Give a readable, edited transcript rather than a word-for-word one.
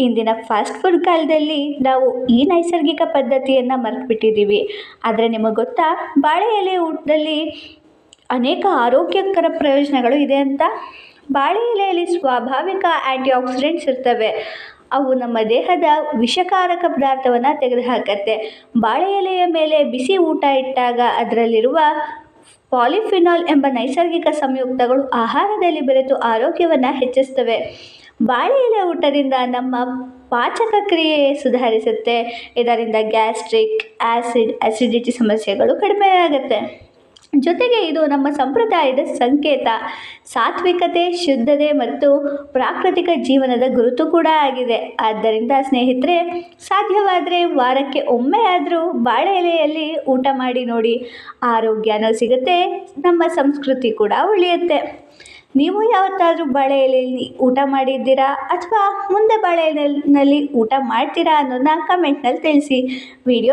ಇಂದಿನ fast food ಕಾಲದಲ್ಲಿ ನಾವು ಈ ನೈಸರ್ಗಿಕ ಪದ್ಧತಿಯನ್ನು ಮರೆತುಬಿಟ್ಟಿದ್ದೀವಿ. ಆದರೆ ನಿಮಗೆ ಗೊತ್ತಾ, ಬಾಳೆ ಎಲೆ ಊಟದಲ್ಲಿ ಅನೇಕ ಆರೋಗ್ಯಕರ ಪ್ರಯೋಜನಗಳು ಇದೆ ಅಂತ. ಬಾಳೆ ಎಲೆಯಲ್ಲಿ ಸ್ವಾಭಾವಿಕ ಆ್ಯಂಟಿ ಆಕ್ಸಿಡೆಂಟ್ಸ್ ಇರ್ತವೆ. ಅವು ನಮ್ಮ ದೇಹದ ವಿಷಕಾರಕ ಪದಾರ್ಥವನ್ನು ತೆಗೆದುಹಾಕತ್ತೆ. ಬಾಳೆ ಎಲೆಯ ಮೇಲೆ ಬಿಸಿ ಊಟ ಇಟ್ಟಾಗ ಅದರಲ್ಲಿರುವ ಪಾಲಿಫಿನಾಲ್ ಎಂಬ ನೈಸರ್ಗಿಕ ಸಂಯುಕ್ತಗಳು ಆಹಾರದಲ್ಲಿ ಬೆರೆತು ಆರೋಗ್ಯವನ್ನು ಹೆಚ್ಚಿಸ್ತವೆ. ಬಾಳೆ ಎಲೆ ಊಟದಿಂದ ನಮ್ಮ ಪಾಚಕ ಕ್ರಿಯೆ ಸುಧಾರಿಸುತ್ತೆ. ಇದರಿಂದ ಗ್ಯಾಸ್ಟ್ರಿಕ್, ಅಸಿಡಿಟಿ ಸಮಸ್ಯೆಗಳು ಕಡಿಮೆಯಾಗುತ್ತೆ. ಜೊತೆಗೆ ಇದು ನಮ್ಮ ಸಂಪ್ರದಾಯದ ಸಂಕೇತ, ಸಾತ್ವಿಕತೆ, ಶುದ್ಧತೆ ಮತ್ತು ಪ್ರಾಕೃತಿಕ ಜೀವನದ ಗುರುತು ಕೂಡ ಆಗಿದೆ. ಆದ್ದರಿಂದ ಸ್ನೇಹಿತರೆ, ಸಾಧ್ಯವಾದರೆ ವಾರಕ್ಕೆ ಒಮ್ಮೆ ಆದರೂ ಬಾಳೆ ಎಲೆಯಲ್ಲಿ ಊಟ ಮಾಡಿ ನೋಡಿ. ಆರೋಗ್ಯನೂ ಸಿಗುತ್ತೆ, ನಮ್ಮ ಸಂಸ್ಕೃತಿ ಕೂಡ ಉಳಿಯುತ್ತೆ. ನೀವು ಯಾವತ್ತಾದರೂ ಬಾಳೆ ಎಲೆಯಲ್ಲಿ ಊಟ ಮಾಡಿದ್ದೀರಾ ಅಥವಾ ಮುಂದೆ ಬಾಳೆ ಎಲೆಯಲ್ಲಿ ಊಟ ಮಾಡ್ತೀರಾ ಅನ್ನೋದನ್ನ ಕಮೆಂಟ್ನಲ್ಲಿ ತಿಳಿಸಿ. ವಿಡಿಯೋ